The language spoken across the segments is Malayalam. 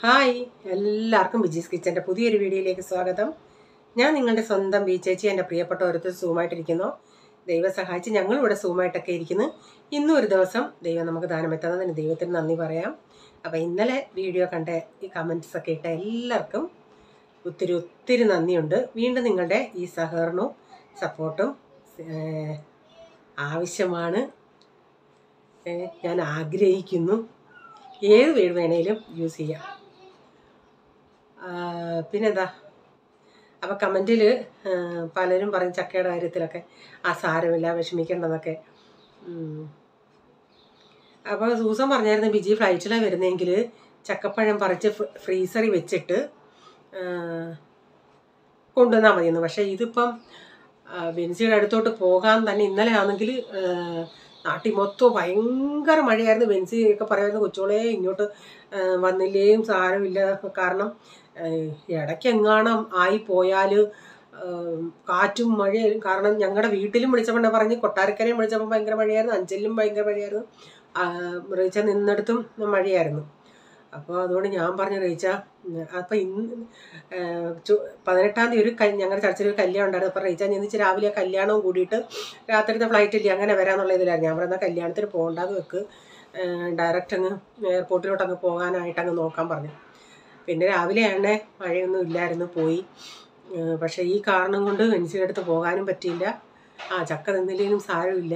ഹായ് എല്ലാവർക്കും ബിജീസ് കിച്ചൻ്റെ പുതിയൊരു വീഡിയോയിലേക്ക് സ്വാഗതം. ഞാൻ നിങ്ങളുടെ സ്വന്തം ബി ചേച്ചി. എൻ്റെ പ്രിയപ്പെട്ട ഓരോരുത്തർ സൂമായിട്ടിരിക്കുന്നു. ദൈവം സഹായിച്ച് ഞങ്ങളിവിടെ സൂമായിട്ടൊക്കെ ഇരിക്കുന്നു. ഇന്നും ഒരു ദിവസം ദൈവം നമുക്ക് ദാനമെത്തുന്നതിന് ദൈവത്തിന് നന്ദി പറയാം. അപ്പോൾ ഇന്നലെ വീഡിയോ കണ്ട ഈ കമൻറ്റ്സൊക്കെ ഇട്ട എല്ലാവർക്കും ഒത്തിരി നന്ദിയുണ്ട്. വീണ്ടും നിങ്ങളുടെ ഈ സഹകരണവും സപ്പോർട്ടും ആവശ്യമാണ്. ഞാൻ ആഗ്രഹിക്കുന്നു. ഏത് വീട് വേണേലും യൂസ് ചെയ്യാം. പിന്നെന്താ, അപ്പോൾ കമൻറ്റിൽ പലരും പറയും ചക്കയുടെ കാര്യത്തിലൊക്കെ സാരമില്ല, വിഷമിക്കേണ്ടതൊക്കെ. അപ്പോൾ സൂസൻ പറഞ്ഞായിരുന്നു ബിജി ഫ്ലൈറ്റിലാണ് വരുന്നതെങ്കിൽ ചക്കപ്പഴം പറിച്ച് ഫ്രീസറിൽ വെച്ചിട്ട് കൊണ്ടുവന്നാൽ മതിയെന്ന്. പക്ഷേ ഇതിപ്പം ബെൻസിയുടെ അടുത്തോട്ട് പോകാൻ തന്നെ ഇന്നലെ ആണെങ്കിൽ നാട്ടിൽ മൊത്തം ഭയങ്കര മഴയായിരുന്നു. ബെൻസിയൊക്കെ പറയുമായിരുന്നു കൊച്ചോളെ ഇങ്ങോട്ട് വന്നില്ലേയും സാരമില്ല, കാരണം ഇടയ്ക്കെങ്ങാണം ആയിപ്പോയാൽ കാറ്റും മഴയും. കാരണം ഞങ്ങളുടെ വീട്ടിലും വിളിച്ചപ്പോൾ പറഞ്ഞ് കൊട്ടാരക്കരയും വിളിച്ചപ്പോൾ ഭയങ്കര മഴയായിരുന്നു, അഞ്ചലിലും ഭയങ്കര മഴയായിരുന്നു, റീച്ച നിന്നിടത്തും മഴയായിരുന്നു. അപ്പോൾ അതുകൊണ്ട് ഞാൻ പറഞ്ഞു റീച്ച, അപ്പം ഇന്ന് 18-ാം തീയതി ഞങ്ങളുടെ ചർച്ചിൽ ഒരു കല്യാണം ഉണ്ടായിരുന്നു. അപ്പോൾ റീച്ച ഞെന്നിച്ച് രാവിലെ കല്യാണവും കൂടിയിട്ട് രാത്രിത്തെ ഫ്ലൈറ്റില്ല അങ്ങനെ വരാമെന്നുള്ള ഇതിലായിരുന്നു. ഞാൻ പറയുന്ന കല്യാണത്തിന് പോകണ്ടാന്ന് വെക്ക്, ഡയറക്റ്റ് അങ്ങ് എയർപോർട്ടിലോട്ട് അങ്ങ് പോകാനായിട്ട് അങ്ങ് നോക്കാൻ പറഞ്ഞു. പിന്നെ രാവിലെയാണ് മഴയൊന്നും ഇല്ലായിരുന്നു, പോയി. പക്ഷേ ഈ കാരണം കൊണ്ട് ബെൻസിയുടെ അടുത്ത് പോകാനും പറ്റിയില്ല. ചക്ക നിന്നില്ലെങ്കിലും സാരമില്ല,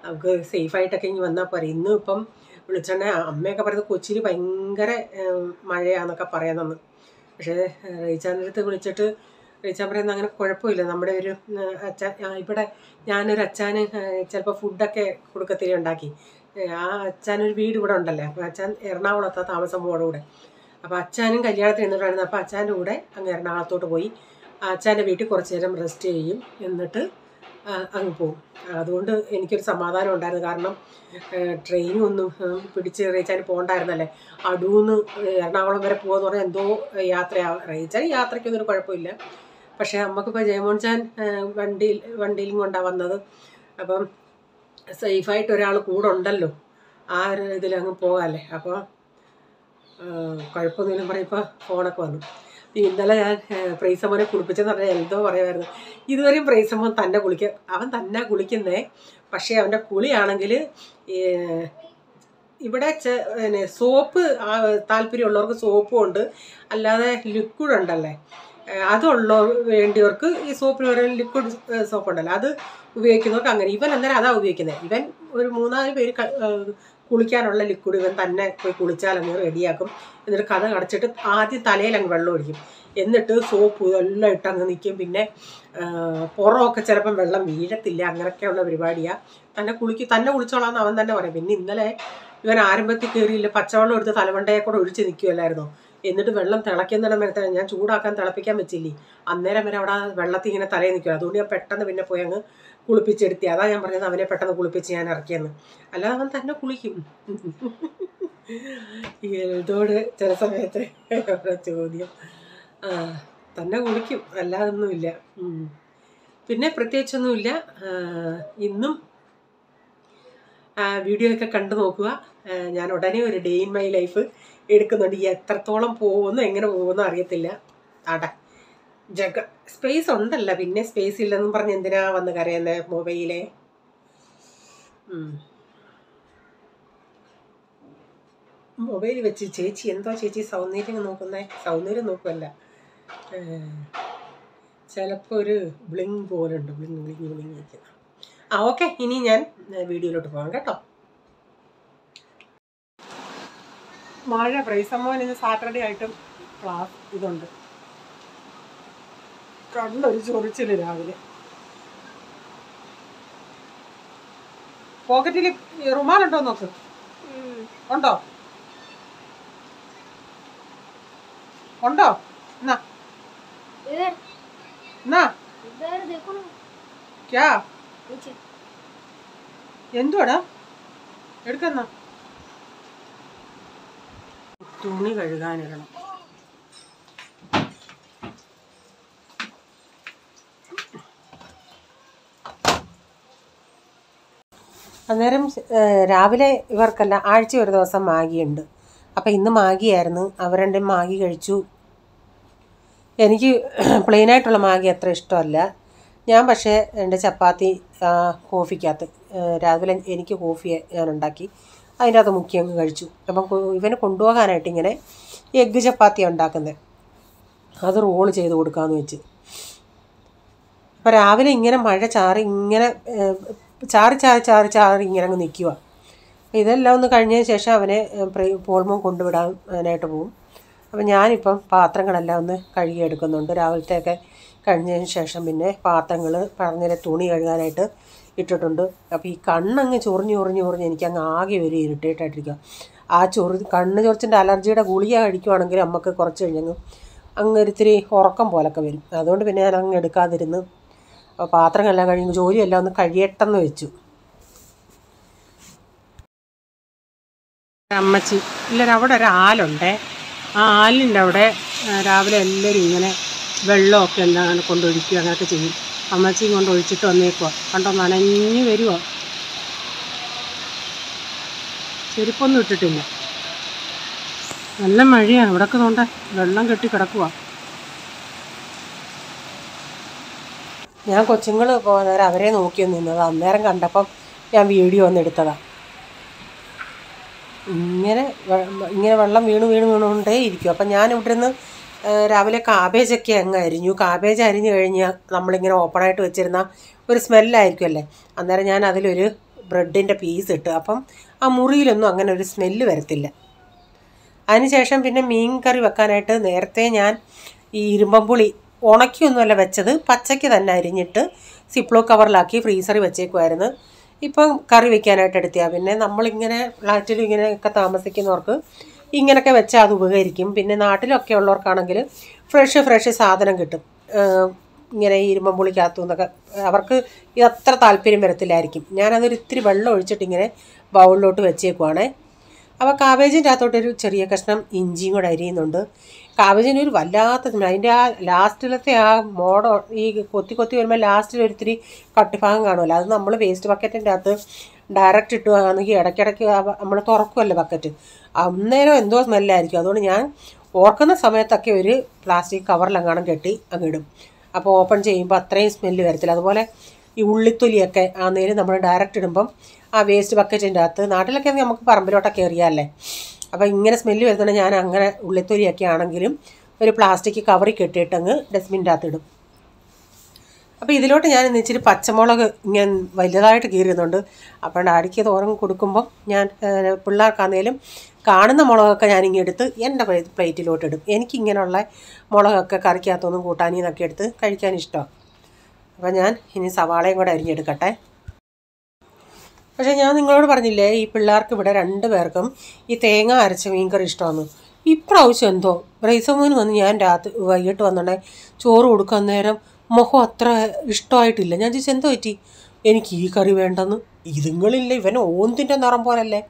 നമുക്ക് സേഫായിട്ടൊക്കെ ഇനി വന്നാൽ പോരെ. ഇന്നും ഇപ്പം വിളിച്ചോണ്ടേ അമ്മയൊക്കെ പറയുന്നത് കൊച്ചിയിൽ ഭയങ്കര മഴയാണെന്നൊക്കെ പറയാമെന്ന്. പക്ഷേ റീച്ചാൻ്റെ അടുത്ത് വിളിച്ചിട്ട് റീച്ചാൻ പറയുന്നത് അങ്ങനെ കുഴപ്പമില്ല. നമ്മുടെ ഒരു അച്ഛൻ, ഇവിടെ ഞാനൊരു അച്ഛന് ചിലപ്പോൾ ഫുഡൊക്കെ കൊടുക്കത്തിരി ഉണ്ടാക്കി. ആ അച്ഛനൊരു വീട് ഇവിടെ ഉണ്ടല്ലേ, അപ്പോൾ അച്ഛൻ എറണാകുളത്താണ് താമസം മോടെ കൂടെ. അപ്പോൾ അച്ഛനും കല്യാണത്തിന് നിന്നിട്ടായിരുന്നു. അപ്പോൾ അച്ഛൻ്റെ കൂടെ അങ്ങ് എറണാകുളത്തോട്ട് പോയി അച്ഛൻ്റെ വീട്ടിൽ കുറച്ച് നേരം റെസ്റ്റ് ചെയ്യും, എന്നിട്ട് അങ്ങ് പോകും. അതുകൊണ്ട് എനിക്കൊരു സമാധാനം ഉണ്ടായിരുന്നു. കാരണം ട്രെയിനും ഒന്നും പിടിച്ച് റീച്ചാൻ പോകണ്ടായിരുന്നല്ലേ. അടൂന്ന് എറണാകുളം വരെ പോകുമെന്ന് പറഞ്ഞാൽ എന്തോ യാത്രയാണ്. റീച്ചാൻ യാത്രയ്ക്കൊന്നും ഒരു കുഴപ്പമില്ല. പക്ഷേ നമുക്കിപ്പോൾ ജയമോൻചാൻ വണ്ടിയിലും കൊണ്ടാണ് വന്നത്. അപ്പം സേഫായിട്ട് ഒരാൾ കൂടെ ഉണ്ടല്ലോ, ആ ഒരു ഇതിലങ്ങ് പോകാമല്ലേ. അപ്പോൾ കുഴപ്പമൊന്നുമില്ല പറയുമ്പോൾ ഫോണൊക്കെ വന്നു. ഇന്നലെ ഞാൻ പ്രൈസമ്മനെ കുളിപ്പിച്ചെന്ന് പറഞ്ഞാൽ എന്തോ പറയുമായിരുന്നു. ഇതുവരെയും പ്രൈസമ്മൻ അവൻ തന്നെ കുളിക്കുന്നേ. പക്ഷേ അവൻ്റെ കുളിയാണെങ്കിൽ ഇവിടെ സോപ്പ് താല്പര്യമുള്ളവർക്ക് സോപ്പും ഉണ്ട്, അല്ലാതെ ലിക്വിഡ് ഉണ്ടല്ലേ, വേണ്ടിയവർക്ക് ഈ സോപ്പിന് പറയുന്ന ലിക്വിഡ് സോപ്പ് ഉണ്ടല്ലോ അത് ഉപയോഗിക്കുന്നവർക്ക് അങ്ങനെ. ഇവൻ അന്നേരം അതാണ് ഉപയോഗിക്കുന്നത്. ഇവൻ ഒരു 3-4 പേര് കുളിക്കാനുള്ള ലിക്വിഡ് ഇവൻ തന്നെ പോയി കുളിച്ചാൽ അങ്ങ് റെഡിയാക്കും. എന്നിട്ട് കഥ കടച്ചിട്ട് ആദ്യം തലയിൽ അങ്ങ് വെള്ളം ഒഴിക്കും, എന്നിട്ട് സോപ്പ് എല്ലാം ഇട്ട് അങ്ങ് നിൽക്കും. പിന്നെ പുറമൊക്കെ ചിലപ്പം വെള്ളം വീഴത്തില്ല, അങ്ങനെയൊക്കെയുള്ള പരിപാടിയാണ്. തന്നെ കുളിച്ചോളാന്ന് അവൻ തന്നെ പറയും. പിന്നെ ഇന്നലെ ഇവൻ ആരംഭത്തിൽ കയറിയില്ല, പച്ചവെള്ളം എടുത്ത് തലമണ്ടയെ കൂടെ ഒഴിച്ച് നിൽക്കുമല്ലായിരുന്നോ. എന്നിട്ട് വെള്ളം തിളയ്ക്കുന്നിടം വരെ ഞാൻ ചൂടാക്കാൻ തിളപ്പിക്കാൻ വെച്ചില്ലേ, അന്നേരം വരെ അവിടെ വെള്ളത്തിൽ ഇങ്ങനെ തലയിൽ നിൽക്കും. അതുകൊണ്ട് ഞാൻ പെട്ടെന്ന് പിന്നെ പോയി അങ്ങ് കുളിപ്പിച്ചെടുത്തി. അതാ ഞാൻ പറഞ്ഞത് അവനെ പെട്ടെന്ന് കുളിപ്പിച്ച് ഞാൻ ഇറക്കിയെന്ന്. അല്ലാതെ അവൻ തന്നെ കുളിക്കും. ഇതോട് ചില സമയത്ത് ചോദ്യം തന്നെ കുളിക്കും, അല്ലാതൊന്നുമില്ല. പിന്നെ പ്രത്യേകിച്ചൊന്നുമില്ല. ഇന്നും വീഡിയോ ഒക്കെ കണ്ടു നോക്കുക. ഞാൻ ഉടനെ ഒരു ഡേ ഇൻ മൈ ലൈഫ് എടുക്കുന്നുണ്ട്. എത്രത്തോളം പോകുന്നു എങ്ങനെ പോകുന്നു അറിയത്തില്ല. സ്പേസ് ഉണ്ടല്ല, പിന്നെ സ്പേസ് ഇല്ലെന്നും പറഞ്ഞ് എന്തിനാ വന്ന് കരയുന്നത് മൊബൈലെ. മൊബൈൽ വെച്ച് ചേച്ചി എന്തോ ചേച്ചി സൗന്ദര്യം നോക്കുന്നേ. സൗന്ദര്യം നോക്കുമല്ല, ചിലപ്പോൾ ഒരു ബ്ലിങ് പോലുണ്ട്, ബ്ലിങ് ഇരിക്കുന്ന. ഓക്കെ, ഇനി ഞാൻ വീഡിയോയിലോട്ട് പോകാം കേട്ടോ. മഴ പ്രൈസമ്മോൻ ഇന്ന് സാറ്റർഡേ ആയിട്ടും ക്ലാസ് ഇതുണ്ട്. കണ്ടൊരു ചൊറിച്ചില് രാവിലെ. പോക്കറ്റിൽ റുമാലുണ്ടോ നോക്ക്. ഉണ്ടോ ഉണ്ടോ എന്നാ ക്യാ എന്തുവാടാ എടുക്കുന്ന തുണി കഴുകാനിടണം. അന്നേരം രാവിലെ ഇവർക്കെല്ലാം ആഴ്ച ഒരു ദിവസം മാഗിയുണ്ട്. അപ്പം ഇന്ന് മാഗിയായിരുന്നു. അവർ രണ്ടും മാഗി കഴിച്ചു. എനിക്ക് പ്ലെയിനായിട്ടുള്ള മാഗി അത്ര ഇഷ്ടമല്ല. ഞാൻ പക്ഷേ എൻ്റെ ചപ്പാത്തി കോഫിക്കകത്ത് രാവിലെ എനിക്ക് കോഫി ഞാൻ ഉണ്ടാക്കി അതിൻ്റെ അകത്ത് മുക്കി അങ്ങ് കഴിച്ചു. അപ്പം ഇവന് കൊണ്ടുപോകാനായിട്ട് ഇങ്ങനെ എഗ്ഗ് ചപ്പാത്തിയാണ് ഉണ്ടാക്കുന്നത്. അത് റോൾ ചെയ്ത് കൊടുക്കാമെന്ന് വെച്ച്. അപ്പോൾ രാവിലെ ഇങ്ങനെ മഴ ചാറി ഇങ്ങനെ ചാറി ചാറി ചാറി ചാറി ഇങ്ങനെ അങ്ങ് നിൽക്കുക. ഇതെല്ലാം ഒന്ന് കഴിഞ്ഞതിന് ശേഷം അവനെ പോൾമോൻ കൊണ്ടുവിടാനായിട്ട് പോകും. അപ്പം ഞാനിപ്പം പാത്രങ്ങളെല്ലാം ഒന്ന് കഴുകിയെടുക്കുന്നുണ്ട്. രാവിലത്തെയൊക്കെ കഴിഞ്ഞതിന് ശേഷം പിന്നെ പാത്രങ്ങൾ പറഞ്ഞ തുണി കഴുകാനായിട്ട് ഇട്ടിട്ടുണ്ട്. അപ്പോൾ ഈ കണ്ണങ്ങ് ചൊറിഞ്ഞ് എനിക്കങ്ങ് ആകെ ഒരു ഇറിറ്റേറ്റായിട്ടിരിക്കുക. ആ കണ്ണ് ചൊറിച്ചിൻ്റെ അലർജിയുടെ ഗുളിക കഴിക്കുവാണെങ്കിൽ നമുക്ക് കുറച്ച് കഴിഞ്ഞങ്ങ് ഒരിത്തിരി ഉറക്കം പോലൊക്കെ വരും. അതുകൊണ്ട് പിന്നെ ഞാൻ അങ്ങ് എടുക്കാതിരുന്ന് പാത്രങ്ങളെല്ലാം കഴിഞ്ഞ് ജോലിയെല്ലാം ഒന്ന് കഴിയട്ടെന്ന് വെച്ചു. അമ്മച്ചി ഇല്ലൊരു അവിടെ ഒരു ആലുണ്ടേ. ആ ആലിൻ്റെ അവിടെ രാവിലെ എല്ലാവരും ഇങ്ങനെ വെള്ളമൊക്കെ എന്താണ് കൊണ്ടൊഴിക്കുക അങ്ങനെയൊക്കെ ചെയ്യും. അമ്മച്ചിയും കൊണ്ട് ഒഴിച്ചിട്ട് വന്നേക്കുക. കണ്ടോ നനഞ്ഞ് വരുമോ. ചെരുപ്പൊന്നും ഇട്ടിട്ടില്ല. നല്ല മഴയാണ്. ഇവിടൊക്കെ തോണ്ട വെള്ളം കെട്ടി കിടക്കുക. ഞാൻ കൊച്ചുങ്ങൾ പോകുന്നേരം അവരെ നോക്കി നിന്നത്. അന്നേരം കണ്ടപ്പം ഞാൻ വീഡിയോ ഒന്ന് എടുത്തതാണ്. ഇങ്ങനെ വെള്ളം വീണുകൊണ്ടേ ഇരിക്കും. അപ്പം ഞാൻ ഇവിടെ നിന്ന് രാവിലെ കാബേജൊക്കെ അങ്ങ് അരിഞ്ഞു. കാബേജ് അരിഞ്ഞു കഴിഞ്ഞാൽ നമ്മളിങ്ങനെ ഓപ്പണായിട്ട് വെച്ചിരുന്ന ഒരു സ്മെല്ലായിരിക്കുമല്ലേ. അന്നേരം ഞാൻ അതിലൊരു ബ്രെഡിൻ്റെ പീസ് ഇട്ട്. അപ്പം ആ മുറിയിലൊന്നും അങ്ങനെ ഒരു സ്മെല്ല് വരത്തില്ല. അതിനുശേഷം പിന്നെ മീൻ കറി വെക്കാനായിട്ട് നേരത്തെ ഞാൻ ഈ ഇരുമ്പമ്പുളി ഉണക്കിയൊന്നുമല്ല വെച്ചത്, പച്ചയ്ക്ക് തന്നെ അരിഞ്ഞിട്ട് സിപ്ലോ കവറിലാക്കി ഫ്രീസറിൽ വെച്ചേക്കുമായിരുന്നു. ഇപ്പം കറി വയ്ക്കാനായിട്ട് എടുത്തിയാണ്. പിന്നെ നമ്മളിങ്ങനെ ഫ്ലാറ്റിലും ഇങ്ങനെയൊക്കെ താമസിക്കുന്നവർക്ക് ഇങ്ങനെയൊക്കെ വെച്ചാൽ അത് ഉപകരിക്കും. പിന്നെ നാട്ടിലൊക്കെ ഉള്ളവർക്കാണെങ്കിൽ ഫ്രഷ് സാധനം കിട്ടും. ഇങ്ങനെ ഇരുമ്പമ്പുളിക്കകത്തു നിന്നൊക്കെ അവർക്ക് ഇത് അത്ര താല്പര്യം വരത്തില്ലായിരിക്കും. ഞാനതൊരു ഇത്തിരി വെള്ളം ഒഴിച്ചിട്ട് ഇങ്ങനെ ബൗളിലോട്ട് വെച്ചേക്കുവാണേ. അപ്പോൾ കാബേജിൻ്റെ അകത്തോട്ടൊരു ചെറിയ കഷ്ണം ഇഞ്ചിയും കൂടെ അരിയുന്നുണ്ട്. കാബേജിന് ഒരു വല്ലാത്ത അതിൻ്റെ ആ ലാസ്റ്റിലത്തെ ആ ഈ കൊത്തി വരുമ്പോൾ ലാസ്റ്റിലൊരിത്തിരി കട്ടിഭാഗം കാണുമല്ലോ. അത് നമ്മൾ വേസ്റ്റ് ബക്കറ്റിൻ്റെ അകത്ത് ഡയറക്റ്റ് ഇട്ടുകയാണെങ്കിൽ ഇടയ്ക്കിടയ്ക്ക് നമ്മൾ തുറക്കുമല്ലോ ബക്കറ്റ്, അന്നേരം എന്തോ സ്മെല്ലായിരിക്കും. അതുകൊണ്ട് ഞാൻ ഓർക്കുന്ന സമയത്തൊക്കെ ഒരു പ്ലാസ്റ്റിക് കവറിലെങ്ങാനും കെട്ടി അങ്ങിടും. അപ്പോൾ ഓപ്പൺ ചെയ്യുമ്പോൾ അത്രയും സ്മെല്ല് വരത്തില്ല. അതുപോലെ ഈ ഉള്ളിത്തൊലിയൊക്കെ ആന്നേലും നമ്മൾ ഡയറക്റ്റ് ഇടുമ്പം ആ വേസ്റ്റ് ബക്കറ്റിൻ്റെ അകത്ത്, നാട്ടിലൊക്കെ നമുക്ക് പറമ്പിലോട്ടൊക്കെ എറിയാമല്ലേ. അപ്പോൾ ഇങ്ങനെ സ്മെല്ല് വരുന്നത് ഞാൻ അങ്ങനെ ഉള്ളിത്തൊലിയൊക്കെ ആണെങ്കിലും ഒരു പ്ലാസ്റ്റിക് കവറിൽ കെട്ടിയിട്ട് അങ്ങ് ഡസ്റ്റ്ബിൻ്റെ അകത്ത് ഇടും. അപ്പോൾ ഇതിലോട്ട് ഞാൻ ഇച്ചിരി പച്ചമുളക് ഇങ്ങനെ വലുതായിട്ട് കീറിയുന്നുണ്ട്. അപ്പോൾ ഡാഡിക്ക് തോരൻ കൊടുക്കുമ്പം ഞാൻ പിള്ളേർക്കാന്നേലും കാണുന്ന മുളകൊക്കെ ഞാനിങ്ങനെ എടുത്ത് എൻ്റെ പ്ലേറ്റിലോട്ട് ഇടും. എനിക്കിങ്ങനെയുള്ള മുളകൊക്കെ കറിക്കകത്തൊന്നും കൂട്ടാനീന്നൊക്കെ എടുത്ത് കഴിക്കാൻ ഇഷ്ടമാണ്. അപ്പോൾ ഞാൻ ഇനി സവാളയും കൂടെ അരിഞ്ഞെടുക്കട്ടെ. പക്ഷേ ഞാൻ നിങ്ങളോട് പറഞ്ഞില്ലേ ഈ പിള്ളേർക്ക് ഇവിടെ 2 പേർക്കും ഈ തേങ്ങ അരച്ച മീൻകറി ഇഷ്ടമാണ്. ഇപ്രാവശ്യം എന്തോ റൈസമോന് വന്ന് ഞാൻ വൈകിട്ട് വന്നിട്ടുണ്ടെങ്കിൽ ചോറ് കൊടുക്കാൻ നേരം മുഖം അത്ര ഇഷ്ടമായിട്ടില്ല. ഞാൻ ചോദിച്ചു എന്തോ പറ്റി. എനിക്ക് ഈ കറി വേണ്ടെന്ന്. ഇതുങ്ങളില്ല, ഇവൻ ഓന്തിൻ്റെ നിറം പോലല്ലേ.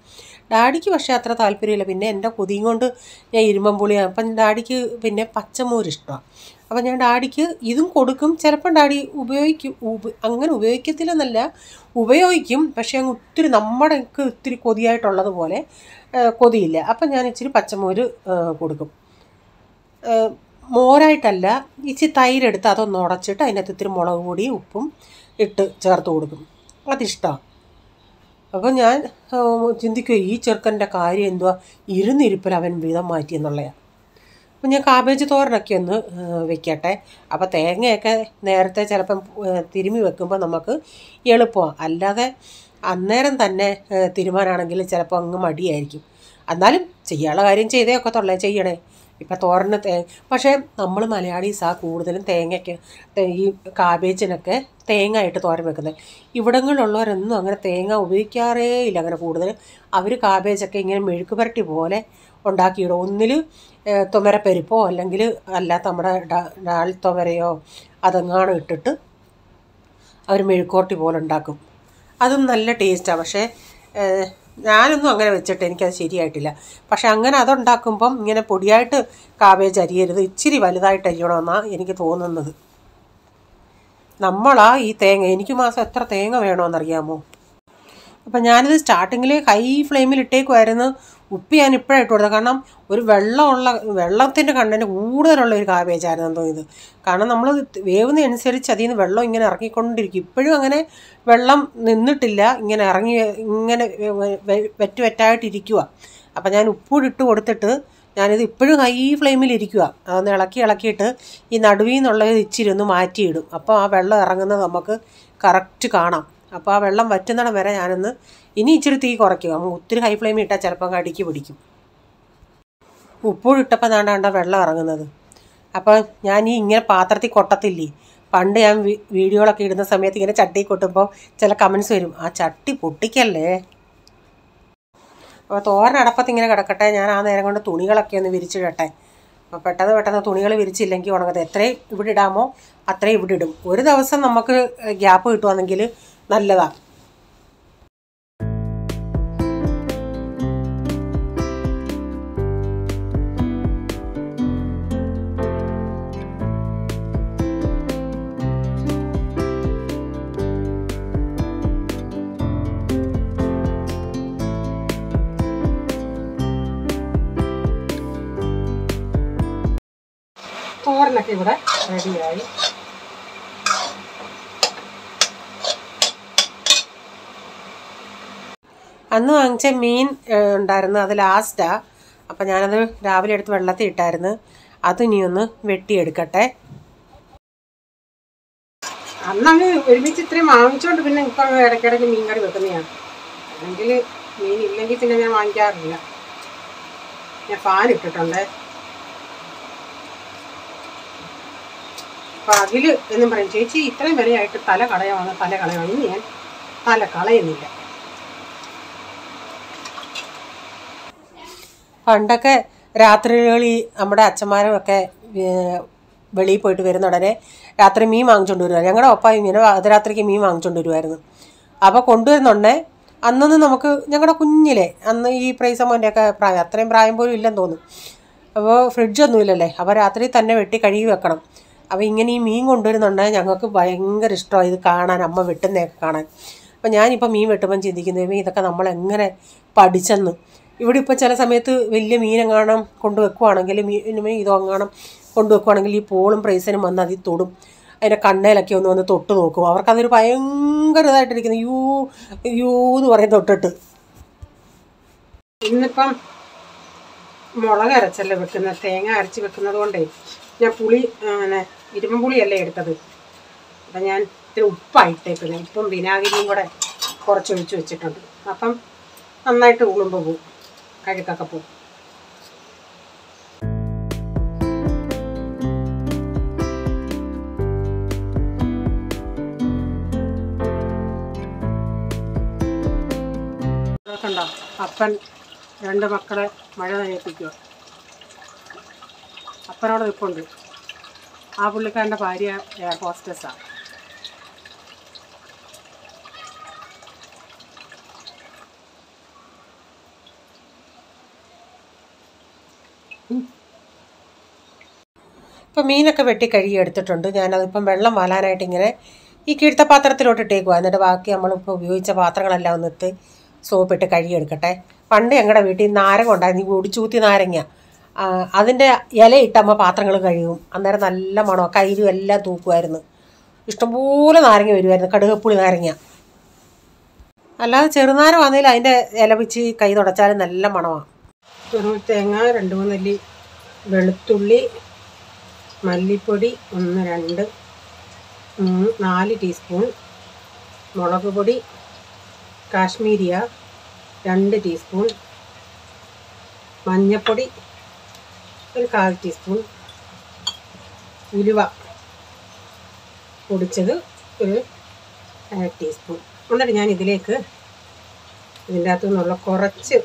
ഡാഡിക്ക് പക്ഷേ അത്ര താല്പര്യമില്ല. പിന്നെ എൻ്റെ കൊതിയും കൊണ്ട് ഞാൻ ഇരുമ്പമ്പുളിയാണ്. അപ്പം ഡാഡിക്ക് പിന്നെ പച്ചമോര് ഇഷ്ടമാണ്. അപ്പം ഞാൻ ഡാഡിക്ക് ഇതും കൊടുക്കും. ചിലപ്പം ഡാഡി ഉപയോഗിക്കും. അങ്ങനെ ഉപയോഗിക്കത്തില്ലെന്നല്ല, ഉപയോഗിക്കും. പക്ഷേ അങ്ങ് ഒത്തിരി നമ്മുടെയൊക്കെ ഒത്തിരി കൊതിയായിട്ടുള്ളതുപോലെ കൊതിയില്ല. അപ്പം ഞാൻ ഇച്ചിരി പച്ചമോര് കൊടുക്കും. മോരായിട്ടല്ല, ഇച്ചിരി തൈരെടുത്ത് അതൊന്ന് ഉടച്ചിട്ട് അതിനകത്ത് ഇത്തിരി മുളക് പൊടിയും ഉപ്പും ഇട്ട് ചേർത്ത് കൊടുക്കും. അതിഷ്ടമാണ്. അപ്പോൾ ഞാൻ ചിന്തിക്കുക ഈ ചെറുക്കൻ്റെ കാര്യം എന്തുവാ, ഇരുന്നിരിപ്പിൽ അവൻ വിധം മാറ്റിയെന്നുള്ളതാണ്. അപ്പോൾ ഞാൻ കാബേജ് തോരനൊക്കെ ഒന്ന് വെക്കട്ടെ. അപ്പോൾ തേങ്ങയൊക്കെ നേരത്തെ ചിലപ്പം തിരുമ്മി വെക്കുമ്പോൾ നമുക്ക് എളുപ്പമാണ്. അല്ലാതെ അന്നേരം തന്നെ തിരുമാനാണെങ്കിൽ ചിലപ്പോൾ അങ്ങ് മടിയായിരിക്കും. എന്നാലും ചെയ്യാനുള്ള കാര്യം ചെയ്തേ ഒക്കത്തുള്ളേ, ചെയ്യണേ. ഇപ്പം തോരന് പക്ഷേ നമ്മൾ മലയാളീസാണ് കൂടുതലും തേങ്ങയ്ക്ക് ഈ കാബേജിനൊക്കെ തേങ്ങ ആയിട്ട് തോരൻ വെക്കുന്നത്. ഇവിടങ്ങളിലുള്ളവരൊന്നും അങ്ങനെ തേങ്ങ ഉപയോഗിക്കാറേ ഇല്ല. അങ്ങനെ കൂടുതൽ അവർ കാബേജൊക്കെ ഇങ്ങനെ മെഴുക്ക് പുരട്ടി പോലെ ഉണ്ടാക്കിയിടും. ഒന്നിൽ തുമരപ്പരിപ്പോ അല്ലെങ്കിൽ അല്ലാത്ത നമ്മുടെ ഡാൽ തുമരയോ അതെങ്ങാനും ഇട്ടിട്ട് അവർ മെഴുക്കുവരട്ടി പോലെ ഉണ്ടാക്കും. അതും നല്ല ടേസ്റ്റാണ്. പക്ഷേ ഞാനൊന്നും അങ്ങനെ വെച്ചിട്ട് എനിക്കത് ശരിയായിട്ടില്ല. പക്ഷെ അങ്ങനെ അതുണ്ടാക്കുമ്പം ഇങ്ങനെ പൊടിയായിട്ട് കാബേജ് അരിയരുത്, ഇച്ചിരി വലുതായിട്ട് അരിയണമെന്നാണ് എനിക്ക് തോന്നുന്നത്. നമ്മളാ ഈ തേങ്ങ, എനിക്ക് മാസം എത്ര തേങ്ങ വേണമെന്നറിയാമോ? അപ്പം ഞാനിത് സ്റ്റാർട്ടിങ്ങിൽ ഹൈ ഫ്ലെയിമിൽ ഇട്ടേക്കുമായിരുന്നു. ഉപ്പ് ഞാൻ ഇപ്പോഴാണ് ഇട്ട് കൊടുത്തത്. കാരണം ഒരു വെള്ളത്തിൻ്റെ കണ്ടൻറ്റ് കൂടുതലുള്ള ഒരു കാബേജായിരുന്നു തോന്നിയത്. കാരണം നമ്മൾ വേവുന്നതനുസരിച്ച് അതിൽ നിന്ന് വെള്ളം ഇങ്ങനെ ഇറങ്ങിക്കൊണ്ടിരിക്കും. ഇപ്പോഴും അങ്ങനെ വെള്ളം നിന്നിട്ടില്ല, ഇങ്ങനെ വെറ്റായിട്ടിരിക്കുക. അപ്പം ഞാൻ ഉപ്പൂടി ഇട്ട് കൊടുത്തിട്ട് ഞാനിത് ഇപ്പോഴും ഹൈ ഫ്ലെയിമിലിരിക്കുക. അതൊന്ന് ഇളക്കിയിട്ട് ഈ നടുവിൽ നിന്നുള്ളത് ഇച്ചിരി ഒന്ന് മാറ്റിയിടും. അപ്പോൾ ആ വെള്ളം ഇറങ്ങുന്നത് നമുക്ക് കറക്റ്റ് കാണാം. അപ്പോൾ ആ വെള്ളം വറ്റുന്നിടം വരെ ഞാനൊന്ന് ഇനി ഇച്ചിരി തീ കുറയ്ക്കുക. ഒത്തിരി ഹൈ ഫ്ലെയിമിൽ ഇട്ടാൽ ചിലപ്പോൾ അടിക്ക് പിടിക്കും. ഉപ്പൂടിട്ടപ്പോൾ നാണ്ടാണ്ട വെള്ളം ഇറങ്ങുന്നത്. അപ്പോൾ ഞാൻ ഇങ്ങനെ പാത്രത്തിൽ കൊട്ടത്തില്ലേ, പണ്ട് ഞാൻ വീഡിയോകളൊക്കെ ഇടുന്ന സമയത്ത് ഇങ്ങനെ ചട്ടി കൊട്ടുമ്പോൾ ചില കമൻസ് വരും, ആ ചട്ടി പൊട്ടിക്കല്ലേ. അപ്പോൾ തോരൻ അടപ്പത്ത് ഇങ്ങനെ കിടക്കട്ടെ, ഞാൻ ആ നേരം കൊണ്ട് തുണികളൊക്കെ ഒന്ന് വിരിച്ചിടട്ടെ. അപ്പോൾ പെട്ടെന്ന് തുണികൾ വിരിച്ചില്ലെങ്കിൽ ഉണങ്ങത്. എത്രയും ഇവിടെ ഇടാമോ അത്രയും ഇവിടെ ഇടും. ഒരു ദിവസം നമുക്ക് ഗ്യാപ്പ് കിട്ടുവാണെങ്കിൽ നല്ലതാണ്. തോരനൊക്കെ ഇവിടെ റെഡിയായി. അന്ന് വാങ്ങിച്ച മീൻ ഉണ്ടായിരുന്നു, അത് ലാസ്റ്റാണ്. അപ്പം ഞാനത് രാവിലെ എടുത്ത് വെള്ളത്തിൽ ഇട്ടായിരുന്നു. അത് ഇനി ഒന്ന് വെട്ടിയെടുക്കട്ടെ. അന്നങ്ങ് ഒരുമിച്ച് ഇത്രയും വാങ്ങിച്ചോണ്ട് പിന്നെ ഇപ്പം അങ്ങ് ഇടയ്ക്കിടയ്ക്ക് മീൻ കറി വെക്കുന്നതാണ്. അല്ലെങ്കിൽ മീൻ ഇല്ലെങ്കിൽ പിന്നെ ഞാൻ വാങ്ങിക്കാറില്ല. ഞാൻ ഫാൻ ഇട്ടിട്ടുണ്ട്. അപ്പം അതിൽ എന്നും പറയും, ചേച്ചി ഇത്രയും വിലയായിട്ട് തല കളയാണ്. ഇനി ഞാൻ തല കളയുന്നില്ല. പണ്ടൊക്കെ രാത്രികളിൽ നമ്മുടെ അച്ഛന്മാരും ഒക്കെ വെളിയിൽ പോയിട്ട് വരുന്ന ഉടനെ രാത്രി മീൻ വാങ്ങിച്ചുകൊണ്ട് വരുമായിരുന്നു. ഞങ്ങളുടെ ഒപ്പം ഇങ്ങനെ അർദ്ധരാത്രിക്ക് മീൻ വാങ്ങിച്ചുകൊണ്ട് വരുമായിരുന്നു. അപ്പോൾ കൊണ്ടുവരുന്നുണ്ടേ അന്നൊന്നും നമുക്ക് ഞങ്ങളുടെ കുഞ്ഞിലെ അന്ന് ഈ പ്രൈസമ്മൻ്റെയൊക്കെ പ്രായം, അത്രയും പ്രായം പോലും ഇല്ലെന്ന് തോന്നുന്നു. അപ്പോൾ ഫ്രിഡ്ജൊന്നും ഇല്ലല്ലേ, അപ്പോൾ രാത്രി തന്നെ വെട്ടി കഴുകി വെക്കണം. അപ്പോൾ ഇങ്ങനെ ഈ മീൻ കൊണ്ടുവരുന്നുണ്ട് ഞങ്ങൾക്ക് ഭയങ്കര ഇഷ്ടമാണ് ഇത് കാണാൻ, അമ്മ വെട്ടുന്നതൊക്കെ കാണാൻ. അപ്പോൾ ഞാനിപ്പോൾ മീൻ വെട്ടുമ്പം ചിന്തിക്കുന്നത് ഇതൊക്കെ നമ്മളെങ്ങനെ പഠിച്ചെന്ന്. ഇവിടെ ഇപ്പോൾ ചില സമയത്ത് വലിയ മീനെങ്ങാണം കൊണ്ടുവെക്കുവാണെങ്കിൽ ഇതെങ്ങാണം കൊണ്ടുവെക്കുവാണെങ്കിൽ ഈ പോളും പ്രൈസനും വന്ന് അതിൽ തൊടും. അതിൻ്റെ കണ്ണയിലൊക്കെ ഒന്ന് വന്ന് തൊട്ട് നോക്കും. അവർക്കതൊരു ഭയങ്കര ഇതായിട്ടിരിക്കുന്നു. യൂ എന്ന് പറയും തൊട്ടിട്ട്. ഇന്നിപ്പം മുളക് അരച്ചല്ലേ വെക്കുന്നത്, തേങ്ങ അരച്ച് വെക്കുന്നത് കൊണ്ടേ ഞാൻ ഇരുമ്പുളിയല്ലേ എടുത്തത്. അപ്പം ഞാൻ ഇത്തിരി ഉപ്പായിട്ടേക്കുന്നത്. ഉപ്പും വിനാഗിരിയും കൂടെ കുറച്ചൊഴിച്ച് വെച്ചിട്ടുണ്ട്. അപ്പം നന്നായിട്ട് ഉളുമ്പോൾ പോവും, കഴുക്കൊക്കെ പോവും. കണ്ടോ, അപ്പൻ 2 മക്കളെ മഴ നനയിപ്പിക്കുക. അപ്പനോട് നിൽപ്പുണ്ട്. ആ പുള്ളിക്കാരൻ്റെ ഭാര്യ എയർ ഹോസ്റ്റസാണ്. ഇപ്പം മീനൊക്കെ വെട്ടി കഴുകി എടുത്തിട്ടുണ്ട്. ഞാനതിപ്പം വെള്ളം വാലാനായിട്ട് ഇങ്ങനെ ഈ കിഴുത്ത പാത്രത്തിലോട്ട് ഇട്ടേക്കുക. എന്നിട്ട് ബാക്കി നമ്മളിപ്പോൾ ഉപയോഗിച്ച പാത്രങ്ങളെല്ലാം ഒന്നിട്ട് സോപ്പിട്ട് കഴുകിയെടുക്കട്ടെ. പണ്ട് ഞങ്ങളുടെ വീട്ടിൽ നാരങ്ങ ഉണ്ടായിരുന്നു, ഈ ഒടിച്ചൂത്തി നാരങ്ങ. അതിൻ്റെ ഇലയിട്ടമ്മ പാത്രങ്ങൾ കഴുകും. അന്നേരം നല്ല മണമോ കയ്യിലും എല്ലാം തൂക്കുമായിരുന്നു. ഇഷ്ടംപോലെ നാരങ്ങ വരുമായിരുന്നു, കടുകപ്പുളി നാരങ്ങ. അല്ലാതെ ചെറുനാരം വന്നതിൽ അതിൻ്റെ ഇല വെച്ച് കൈ തുടച്ചാലും നല്ല മണമാണ്. തേങ്ങ, 2-3 അല്ലി വെളുത്തുള്ളി, മല്ലിപ്പൊടി 1, 2, 3, 4 ടീസ്പൂൺ, മുളക് പൊടി കാശ്മീരിയ 2 ടീസ്പൂൺ, മഞ്ഞൾപ്പൊടി 1/4 ടീസ്പൂൺ, ഉലുവ പൊടിച്ചത് 1 ടീസ്പൂൺ. എന്നിട്ട് ഞാൻ ഇതിലേക്ക് ഇതിൻ്റെ അകത്തു നിന്നുള്ള കുറച്ച്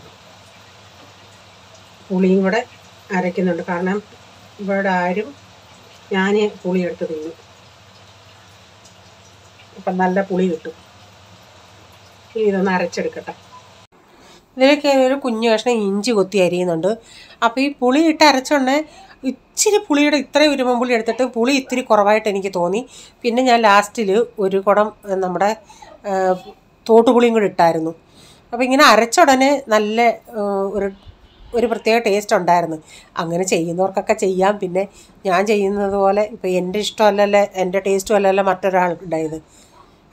പുളിയും കൂടെ അരയ്ക്കുന്നുണ്ട്. കാരണം ഇവിടെ ആരും ഞാൻ പുളി എടുത്ത് തിന്നു, അപ്പം നല്ല പുളി കിട്ടും. ഇതൊന്ന് അരച്ചെടുക്കട്ടെ. ഇതിലേക്ക് ഒരു കുഞ്ഞു കഷ്ണം ഇഞ്ചി കൊത്തി അരിയുന്നുണ്ട്. അപ്പോൾ ഈ പുളി ഇട്ട് അരച്ചോണ്ടേ ഇച്ചിരി പുളിയുടെ ഇത്രയും ഉരുമ്പുളി എടുത്തിട്ട് പുളി ഇത്തിരി കുറവായിട്ട് എനിക്ക് തോന്നി. പിന്നെ ഞാൻ ലാസ്റ്റിൽ 1 കുടം നമ്മുടെ തോട്ടുപുളിയും കൂടി ഇട്ടായിരുന്നു. അപ്പോൾ ഇങ്ങനെ അരച്ച ഉടനെ നല്ല ഒരു പ്രത്യേക ടേസ്റ്റ് ഉണ്ടായിരുന്നു. അങ്ങനെ ചെയ്യുന്നവർക്കൊക്കെ ചെയ്യാം. പിന്നെ ഞാൻ ചെയ്യുന്നത് പോലെ ഇപ്പോൾ എൻ്റെ ഇഷ്ടമല്ലല്ലോ, എൻ്റെ ടേസ്റ്റും അല്ലല്ലോ മറ്റൊരാളുണ്ടായത്.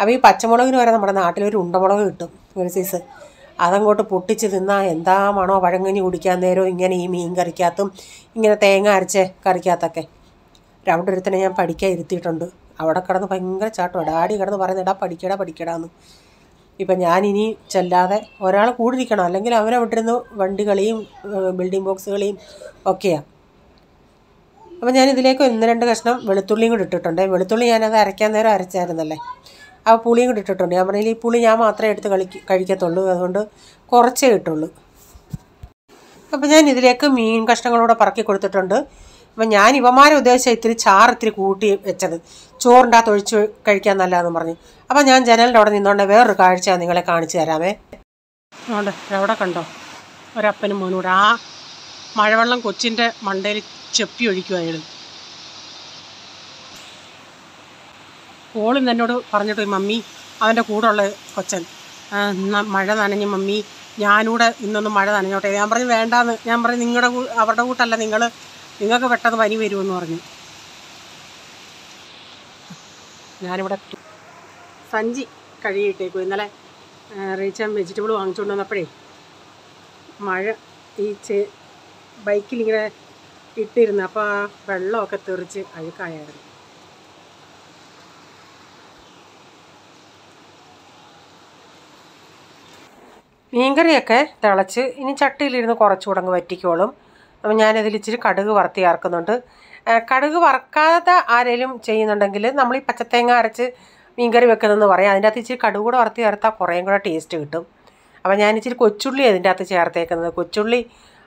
അപ്പോൾ ഈ പച്ചമുളകിന് വരെ നമ്മുടെ നാട്ടിലൊരു ഉണ്ടമുളക് കിട്ടും, ഒരു സൈസ്. അതങ്ങോട്ട് പൊട്ടിച്ച് തിന്നാൽ എന്താ മണോ പഴങ്കഞ്ഞി കുടിക്കാൻ നേരം ഇങ്ങനെ ഈ മീൻ കറിക്കകത്തും ഇങ്ങനെ തേങ്ങ അരച്ച് കറിക്കകത്തൊക്കെ. അവിടെ ഒരുത്തനെ ഞാൻ പഠിക്കാൻ ഇരുത്തിയിട്ടുണ്ട്. അവിടെ കിടന്ന് ഭയങ്കര ചാട്ടം, ഡാഡി കിടന്ന് പറയുന്നത് പഠിക്കടാന്ന്. ഇപ്പം ഞാനിനി ചെല്ലാതെ ഒരാൾ കൂടിയിരിക്കണം, അല്ലെങ്കിൽ അവനവിടെ ഇരുന്ന് വണ്ടി കളിയും ബിൽഡിംഗ് ബോക്സ് കളിയും ഒക്കെയാണ്. അപ്പം ഞാനിതിലേക്ക് 1-2 കഷ്ണം വെളുത്തുള്ളിയും കൂടി ഇട്ടിട്ടുണ്ട്. വെളുത്തുള്ളി ഞാനത് അരയ്ക്കാൻ നേരം അരച്ചായിരുന്നല്ലേ, ആ പുളിയും കൂടി ഇട്ടിട്ടുണ്ട്. ഞാൻ പറഞ്ഞാൽ ഈ പുളി ഞാൻ മാത്രമേ എടുത്ത് കഴിക്കത്തുള്ളൂ, അതുകൊണ്ട് കുറച്ചേ ഇട്ടുള്ളൂ. അപ്പം ഞാൻ ഇതിലേക്ക് മീൻ കഷ്ണങ്ങളൂടെ പറക്കി കൊടുത്തിട്ടുണ്ട്. അപ്പം ഞാൻ ഇവന്മാരെ ഉദ്ദേശിച്ച ഇത്തിരി കൂട്ടി വെച്ചത്, ചോറിൻ്റെ അകത്ത് ഒഴിച്ച് കഴിക്കാൻ നല്ലതെന്ന് പറഞ്ഞു. അപ്പം ഞാൻ ജനലിൻ്റെ അവിടെ നിന്നുകൊണ്ട് വേറൊരു കാഴ്ച നിങ്ങളെ കാണിച്ചു തരാമേ. അതുകൊണ്ട് അവിടെ കണ്ടോ, ഒരപ്പനും മോനൂടെ ആ മഴവെള്ളം കൊച്ചിൻ്റെ മണ്ടയിൽ ചെപ്പി ഒഴിക്കുക അയാൾ. ഓളും എന്നോട് പറഞ്ഞിട്ട്, മമ്മി അവൻ്റെ കൂടെയുള്ള കൊച്ചൻ മഴ നനഞ്ഞ് മമ്മി ഞാനൂടെ ഇന്നൊന്നും മഴ നനഞ്ഞോട്ടെ. ഞാൻ പറഞ്ഞു വേണ്ടാന്ന്. ഞാൻ പറഞ്ഞു അവരുടെ കൂട്ടല്ല, നിങ്ങൾക്ക് പെട്ടെന്ന് പനി വരുമെന്ന് പറഞ്ഞു. ഞാനിവിടെ സഞ്ചി കഴുകിയിട്ടേക്കും. ഇന്നലെ റീച്ചാൻ വെജിറ്റബിൾ വാങ്ങിച്ചുകൊണ്ട് വന്നപ്പോഴേ മഴ ഈ ബൈക്കിലിങ്ങനെ ഇട്ടിരുന്നു. അപ്പോൾ ആ വെള്ളമൊക്കെ തെറിച്ച് അഴുക്കായായിരുന്നു. മീൻകറിയൊക്കെ തിളച്ച് ഇനി ചട്ടിയിലിരുന്ന് കുറച്ചുകൂടെ അങ്ങ് വറ്റിക്കോളും. അപ്പം ഞാനതിൽ ഇച്ചിരി കടുക് വറുത്തി ചേർക്കുന്നുണ്ട്. കടുക് വറക്കാതെ ആരെങ്കിലും ചെയ്യുന്നുണ്ടെങ്കിൽ നമ്മൾ ഈ പച്ചത്തേങ്ങ അരച്ച് മീൻകറി വെക്കുന്നതെന്ന് പറയാം. അതിൻ്റെ അകത്ത് ഇച്ചിരി കടുക് കൂടെ വറുത്തി ചേർത്താൽ കുറേയും കൂടെ ടേസ്റ്റ് കിട്ടും. അപ്പം ഞാനിച്ചിരി കൊച്ചുള്ളി അതിൻ്റെ അകത്ത് ചേർത്തേക്കുന്നത്. കൊച്ചുള്ളി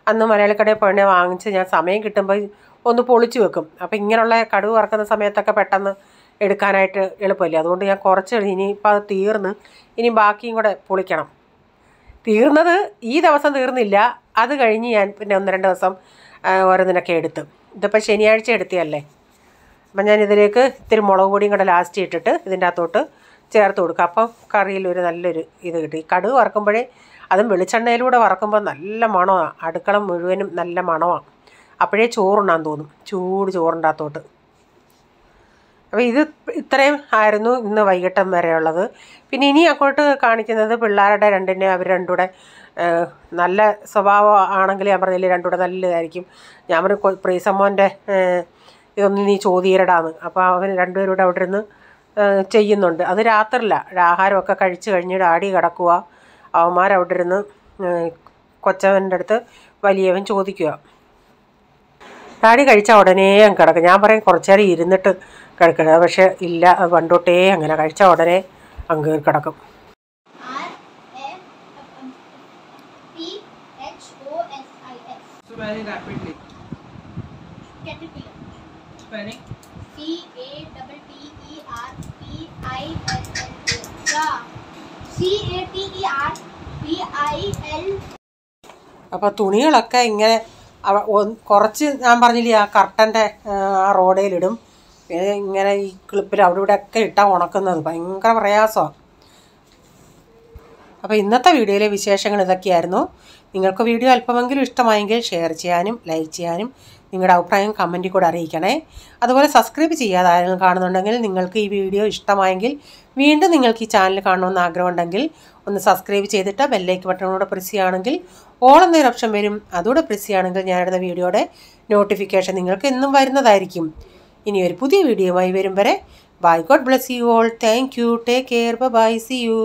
അന്ന് മലയാളിക്കടയിൽ പോയി വാങ്ങിച്ച് ഞാൻ സമയം കിട്ടുമ്പോൾ ഒന്ന് പൊളിച്ച് വെക്കും. അപ്പോൾ ഇങ്ങനെയുള്ള കടുക് വറക്കുന്ന സമയത്തൊക്കെ പെട്ടെന്ന് എടുക്കാനായിട്ട് എളുപ്പമില്ല. അതുകൊണ്ട് ഞാൻ കുറച്ച് ഇനിയിപ്പോൾ അത് തീർന്ന് ഇനി ബാക്കിയും കൂടെ പൊളിക്കണം. തീർന്നത് ഈ ദിവസം തീർന്നില്ല, അത് കഴിഞ്ഞ് ഞാൻ പിന്നെ 1-2 ദിവസം ഓരോന്നിനൊക്കെ എടുത്ത്. ഇതിപ്പോൾ ശനിയാഴ്ച എടുത്തതല്ലേ. അപ്പം ഞാൻ ഇതിലേക്ക് ഇത്തിരി മുളക് പൊടിയും കൂടെ ലാസ്റ്റ് ഇട്ടിട്ട് ഇതിൻ്റെ അകത്തോട്ട് ചേർത്ത് കൊടുക്കുക. അപ്പം കറിയിൽ ഒരു നല്ലൊരു ഇത് കിട്ടി. കടുക് വറക്കുമ്പോഴേ, അതും വെളിച്ചെണ്ണയിലൂടെ വറക്കുമ്പോൾ നല്ല മണമാണ്, അടുക്കള മുഴുവനും നല്ല മണമാണ്. അപ്പോഴേ ചോറുണ്ണാൻ തോന്നും, ചൂട് ചോറിൻ്റെ അകത്തോട്ട്. അപ്പോൾ ഇത് ഇത്രയും ആയിരുന്നു ഇന്ന് വൈകിട്ടം വരെയുള്ളത്. പിന്നെ ഇനി അങ്ങോട്ട് കാണിക്കുന്നത് പിള്ളേരുടെ അവർ രണ്ടുകൂടെ നല്ല സ്വഭാവം ആണെങ്കിൽ ഞാൻ പറഞ്ഞില്ലേ രണ്ടുകൂടെ നല്ലതായിരിക്കും. ഞാൻ പറഞ്ഞു പ്രീസമ്മോൻ്റെ ഇതൊന്നും നീ ചോദ്യരടാന്ന്. അപ്പോൾ അവൻ രണ്ടുപേരും അവിടെ ഇരുന്ന് ചെയ്യുന്നുണ്ട്. അത് രാത്രിയില്ല, ആഹാരമൊക്കെ കഴിച്ച് കഴിഞ്ഞ് ഡാഡി കിടക്കുക. അവന്മാരവിടെ ഇരുന്ന് കൊച്ചവൻ്റെ അടുത്ത് വലിയവൻ ചോദിക്കുക. ഡാഡി കഴിച്ചാൽ ഉടനെ അങ്ങ് കിടക്കും. ഞാൻ പറയും കുറച്ച് നേരം ഇരുന്നിട്ട് കിടക്കുന്നത്, പക്ഷേ ഇല്ല, അത് പണ്ടോട്ടേ അങ്ങനെ കഴിച്ചാൽ ഉടനെ അങ്ങ് കിടക്കും. അപ്പോൾ തുണികളൊക്കെ ഇങ്ങനെ കുറച്ച് ഞാൻ പറഞ്ഞില്ലേ ആ കർട്ടൻ്റെ ആ റോഡയിലിടും. പിന്നെ ഇങ്ങനെ ഈ ക്ലിപ്പിൽ അവിടെ ഇവിടെയൊക്കെ ഇട്ടാൽ ഉണക്കുന്നത് ഭയങ്കര പ്രയാസമാണ്. അപ്പോൾ ഇന്നത്തെ വീഡിയോയിലെ വിശേഷങ്ങൾ ഇതൊക്കെയായിരുന്നു. നിങ്ങൾക്ക് വീഡിയോ അല്പമെങ്കിലും ഇഷ്ടമായെങ്കിൽ ഷെയർ ചെയ്യാനും ലൈക്ക് ചെയ്യാനും നിങ്ങളുടെ അഭിപ്രായം കമൻറ്റിൽ കൂടെ അറിയിക്കണേ. അതുപോലെ സബ്സ്ക്രൈബ് ചെയ്യാതെ ആരെങ്കിലും കാണുന്നുണ്ടെങ്കിൽ നിങ്ങൾക്ക് ഈ വീഡിയോ ഇഷ്ടമായെങ്കിൽ വീണ്ടും നിങ്ങൾക്ക് ഈ ചാനൽ കാണണമെന്ന് ആഗ്രഹമുണ്ടെങ്കിൽ ഒന്ന് സബ്സ്ക്രൈബ് ചെയ്തിട്ട് ബെല്ലൈക്കൺ ബട്ടണോടെ പ്രസ് ചെയ്യുകയാണെങ്കിൽ ഓൾ എന്നൊരു ഓപ്ഷൻ വരും. അതോടെ പ്രസ് ചെയ്യുകയാണെങ്കിൽ ഞാനെടുത്ത വീഡിയോയുടെ നോട്ടിഫിക്കേഷൻ നിങ്ങൾക്ക് എന്നും വരുന്നതായിരിക്കും. ഇനി ഒരു പുതിയ വീഡിയോയുമായി വരും വരെ bye, God bless you all. Thank you, take care, bye, see U.